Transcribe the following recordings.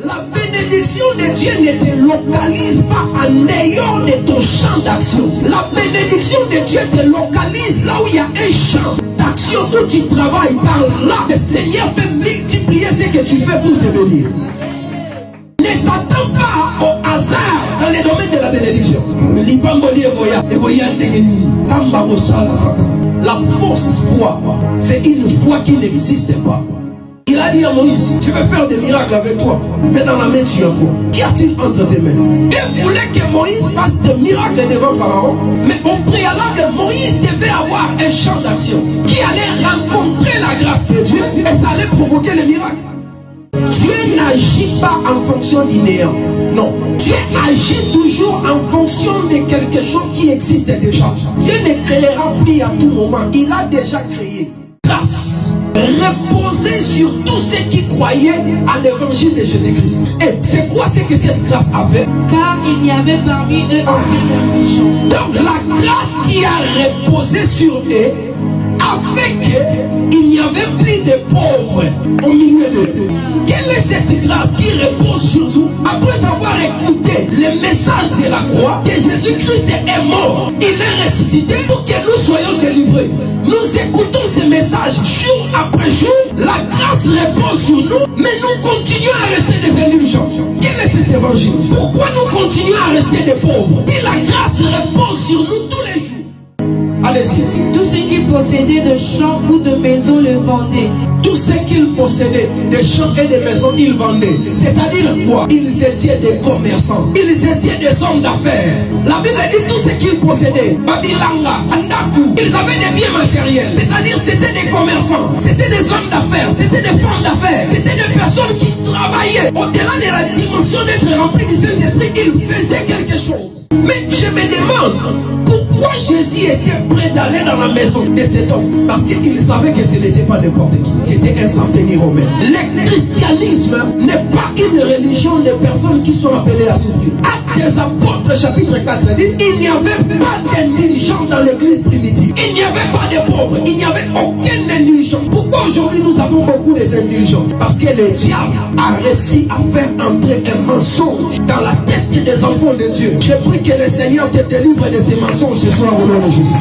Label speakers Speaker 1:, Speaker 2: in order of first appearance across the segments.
Speaker 1: La bénédiction de Dieu ne te localise pas en dehors de ton champ d'action. La bénédiction de Dieu te localise là où il y a un champ d'action où tu travailles. Par là, le Seigneur peut multiplier ce que tu fais pour te bénir. Ne t'attends pas au hasard dans les domaines de la bénédiction. La fausse foi, c'est une foi qui n'existe pas. Il a dit à Moïse, je vais faire des miracles avec toi, mais dans la main tu as quoi? Qu'y a-t-il entre tes mains? Dieu voulait que Moïse fasse des miracles devant Pharaon, mais au préalable, Moïse devait avoir un champ d'action qui allait rencontrer la grâce de Dieu et ça allait provoquer les miracles. Dieu n'agit pas en fonction du néant. Non, Dieu agit toujours en fonction de quelque chose qui existe déjà. Dieu ne créera plus à tout moment. Il a déjà créé. Grâce. Reposer sur tous ceux qui croyaient à l'évangile de Jésus-Christ. Et c'est quoi ce que cette grâce a fait?
Speaker 2: Car il n'y avait parmi eux aucun indigent.
Speaker 1: Donc la grâce qui a reposé sur eux a fait qu'il n'y avait plus de pauvres au milieu d'eux. Quelle est cette grâce qui repose sur nous? Après avoir écouté le message de la croix, que Jésus-Christ est mort, il est ressuscité pour que nous soyons délivrés. Nous écoutons ces messages jour après jour, la grâce repose sur nous, mais nous continuons à rester des indigents. Quel est cet évangile? Pourquoi nous continuons à rester des pauvres? Si la grâce repose sur nous tous les jours. Allez-y.
Speaker 2: Tous ceux qui possédaient de champs ou de maisons le vendaient.
Speaker 1: Tous ceux qu'ils possédaient, des champs et des maisons, ils vendaient. C'est-à-dire quoi? Ils étaient des commerçants. Ils étaient des hommes d'affaires. La Bible dit tous ceux qu'ils possédaient. Babilanga, Andaku. Ils avaient des biens matériels. C'est-à-dire c'était des commerçants. C'était des hommes d'affaires. C'était des femmes d'affaires. C'était des personnes qui travaillaient. Au-delà de la dimension d'être remplis du Saint-Esprit, ils faisaient quelque chose. Mais je me demande pourquoi Jésus était prêt d'aller dans la maison de cet homme. Parce qu'il savait que ce n'était pas n'importe qui. C'était un centenier romain. Le christianisme n'est pas une religion de personnes qui sont appelées à souffrir. Actes des Apôtres chapitre 4 dit, il n'y avait pas d'indigents dans l'église primitive. Il n'y avait pas de pauvres. Il n'y avait aucun indigent. Pourquoi aujourd'hui nous avons beaucoup d'indigents? Parce que le diable a réussi à faire entrer un mensonge dans la tête des enfants de Dieu. Je prie que le Seigneur te délivre de ces mensonges ce soir au nom de Jésus.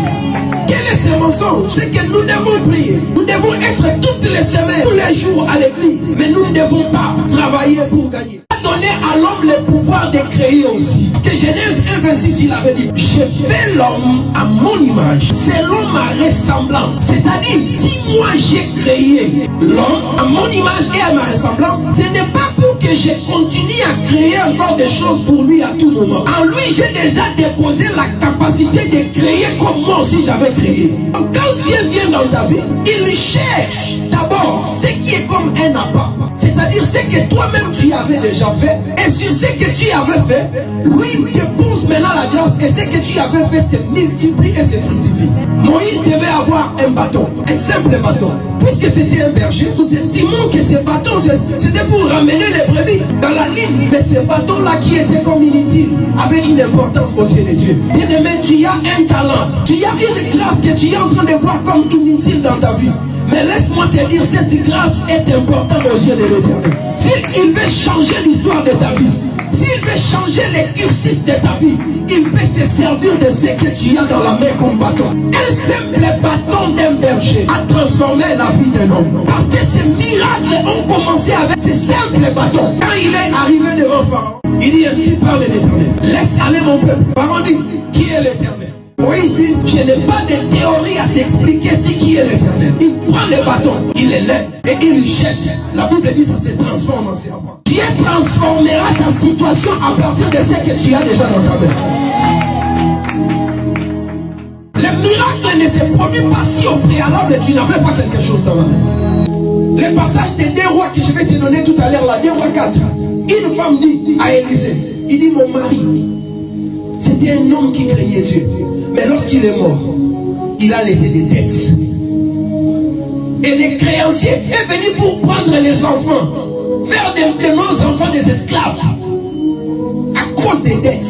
Speaker 1: Quel est ce mensonge? C'est que nous devons prier. Nous devons être toutes les semaines, tous les jours à l'église. Mais nous ne devons pas travailler pour gagner. Donner à l'homme le pouvoir de créer aussi. Parce que Genèse 1,26 il avait dit, j'ai fait l'homme à mon image, selon ma ressemblance. C'est-à-dire, si moi j'ai créé l'homme à mon image et à ma ressemblance, ce n'est pas pour que je continue à créer encore des choses pour lui à tout moment. En lui, j'ai déjà déposé la capacité de créer comme moi aussi j'avais créé. Donc, quand Dieu vient dans ta vie, il cherche d'abord ce qui est comme un appât. C'est-à-dire ce que toi-même tu avais déjà fait. Et sur ce que tu avais fait, lui dépose maintenant la grâce. Et ce que tu avais fait se multiplie et se fructifie. Moïse devait avoir un bâton, un simple bâton. Puisque c'était un berger, nous estimons que ce bâton c'était pour ramener les brebis dans la ligne. Mais ce bâton-là qui était comme inutile avait une importance aux yeux de Dieu. Bien aimé, tu as un talent, tu as une grâce que tu es en train de voir comme inutile dans ta vie. Mais laisse-moi te dire, cette grâce est importante aux yeux de l'Éternel. S'il veut changer l'histoire de ta vie, s'il veut changer les cursus de ta vie, il peut se servir de ce que tu as dans la main comme bâton. Un simple bâton d'un berger a transformé la vie d'un homme. Parce que ces miracles ont commencé avec ce simple bâton. Quand il est arrivé devant Pharaon, il dit ainsi parle l'Éternel. Laisse aller mon peuple. Pharaon dit, qui est l'Éternel? Moïse dit, je n'ai pas de théorie à t'expliquer ce qui est l'Éternel. Il prend le bâton, il le lève et il jette. La Bible dit ça se transforme en serpent. Dieu transformera ta situation à partir de ce que tu as déjà dans ta main. Le miracle ne se produit pas si au préalable tu n'avais pas quelque chose dans la main. Le passage des 2 rois que je vais te donner tout à l'heure, là, 2 rois 4. Une femme dit à Élisée, il dit mon mari, c'était un homme qui craignait Dieu. Mais lorsqu'il est mort, il a laissé des dettes. Et les créanciers est venu pour prendre les enfants, faire de nos enfants des esclaves à cause des dettes.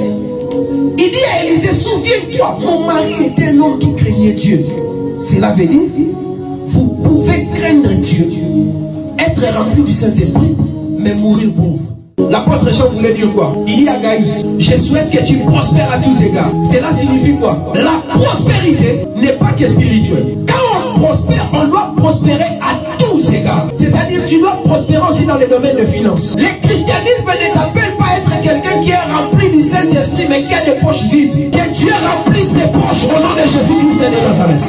Speaker 1: Il dit à Élisée, souviens-toi, mon mari était un homme qui craignait Dieu. Cela veut dire, vous pouvez craindre Dieu, être rempli du Saint-Esprit, mais mourir pauvre. L'apôtre Jean voulait dire quoi? Il dit à Gaius, je souhaite que tu prospères à tous égards. Cela signifie quoi? La prospérité n'est pas que spirituelle. Quand on prospère, on doit prospérer à tous égards. C'est-à-dire tu dois prospérer aussi dans les domaines de finances. Le christianisme ne t'appelle pas à être quelqu'un qui est rempli du Saint-Esprit mais qui a des poches vides. Que Dieu remplisse tes poches au nom de Jésus-Christ de Nazareth.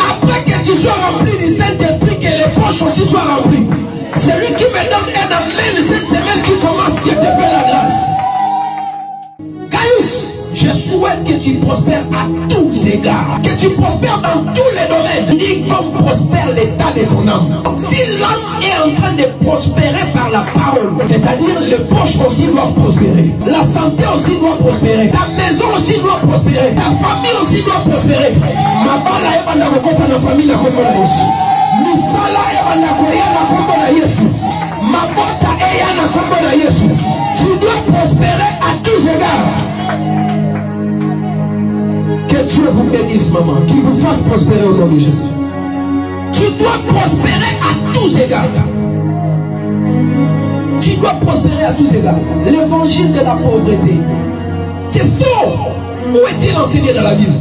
Speaker 1: Après que tu sois rempli du Saint-Esprit, que les poches aussi soient remplies. Celui qui me donne un amen cette semaine qui commence, Dieu te fait la grâce. Gaius, je souhaite que tu prospères à tous égards. Que tu prospères dans tous les domaines. Il dit comme prospère l'état de ton âme. Si l'âme est en train de prospérer par la parole, c'est-à-dire les poches aussi doivent prospérer. La santé aussi doit prospérer. Ta maison aussi doit prospérer. Ta famille aussi doit prospérer. Ma bala est dans la famille de la Yesu. Misala est dans la Yesu. Ma bota est dans la Yesu. Tu dois prospérer à tous égards. Que Dieu vous bénisse, maman. Qu'il vous fasse prospérer au nom de Jésus. Tu dois prospérer à tous égards. Tu dois prospérer à tous égards. L'évangile de la pauvreté, c'est faux. Où est-il enseigné dans la Bible?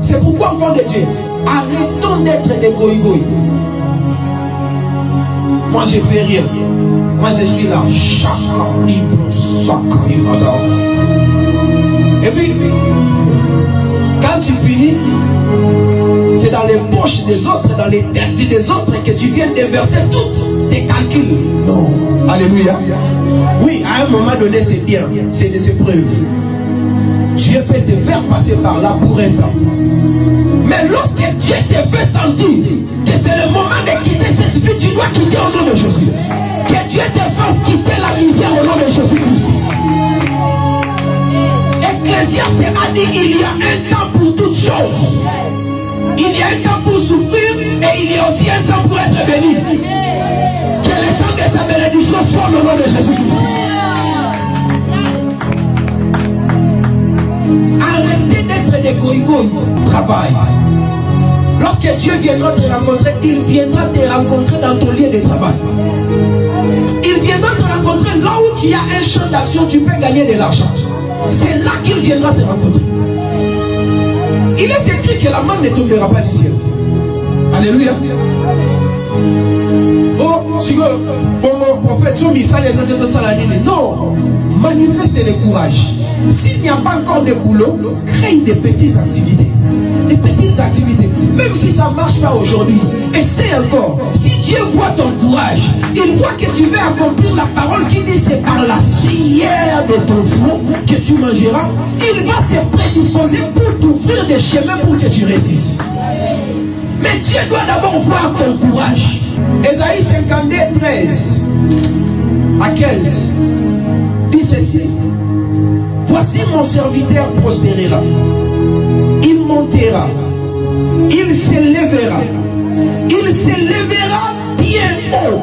Speaker 1: C'est pourquoi, enfants de Dieu, arrêtons d'être des goï-goï. Moi, je fais rien. Moi, je suis là. Chacun libre, chacun libre. Et puis, quand tu finis, c'est dans les poches des autres, dans les têtes des autres que tu viens déverser toutes tes calculs. Non. Alléluia. Oui, à un moment donné, c'est bien. C'est des épreuves. Dieu peut te faire passer par là pour un temps. Mais lorsque Dieu te fait sentir que c'est le moment de quitter cette vie, tu dois quitter au nom de Jésus. Que Dieu te fasse quitter la misère au nom de Jésus-Christ. Ecclésiaste a dit qu'il y a un temps pour toutes choses. Il y a un temps pour souffrir et il y a aussi un temps pour être béni. Que le temps de ta bénédiction soit au nom de Jésus-Christ. Arrêtez d'être des goï-goï. Travail. Lorsque Dieu viendra te rencontrer, il viendra te rencontrer dans ton lieu de travail. Il viendra te rencontrer là où tu as un champ d'action, tu peux gagner de l'argent. C'est là qu'il viendra te rencontrer. Il est écrit que la main ne tombera pas du ciel. Alléluia. Oh, si mon prophète Soumissa les a de Saladine. Non, manifeste le courage. S'il n'y a pas encore de boulot, crée des petites activités. Des petites activités. Même si ça ne marche pas aujourd'hui, essaie encore. Si Dieu voit ton courage, il voit que tu veux accomplir la parole qui dit c'est par la chair de ton front que tu mangeras. Il va se prédisposer pour t'ouvrir des chemins pour que tu réussisses. Mais Dieu doit d'abord voir ton courage. Ésaïe 52, 13 à 15 dit ceci. Voici mon serviteur prospérera. Il montera. Il s'élèvera. Il s'élèvera bien haut.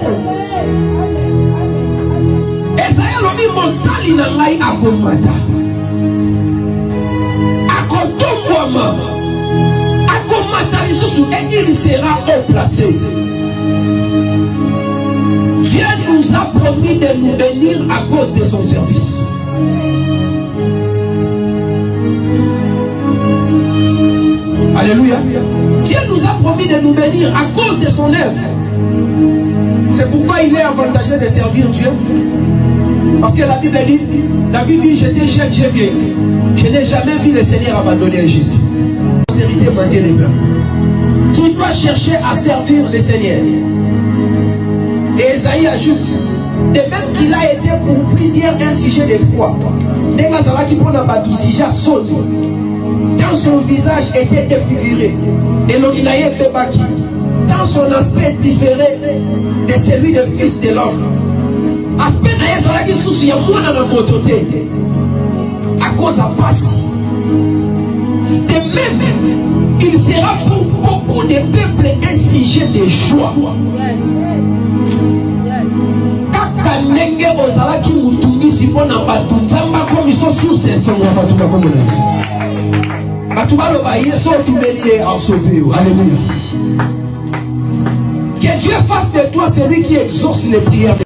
Speaker 1: Esaïe lobi mosali na ngai akomata. Akotombwama. Akomata lisusu et il sera haut placé. Dieu nous a promis de nous bénir à cause de son service. Alléluia. Dieu nous a promis de nous bénir à cause de son œuvre. C'est pourquoi il est avantageux de servir Dieu. Parce que la Bible dit, David dit, j'étais jeune, j'ai vieilli. Je n'ai jamais vu le Seigneur abandonner un juste. L'austérité mendier les mains. Tu dois chercher à servir le Seigneur. Et Esaïe ajoute, de même qu'il a été pour plusieurs un sujet de foi. Quand son visage était défiguré, et l'orinaïe Bebaki, tant son aspect différait de celui du fils de l'homme. Aspect naïe sous ya mwana na mototé à cause à passe. De même, il sera pour beaucoup de peuples un sujet de joie. Kaka nenge ozala ki mutungi sipona batu nzamba komi so sur ces sons ya batu ba komo na yesu. Batu ba lo ba yesu tu bélier en sauver. Alléluia. Que Dieu fasse de toi celui qui exauce les prières.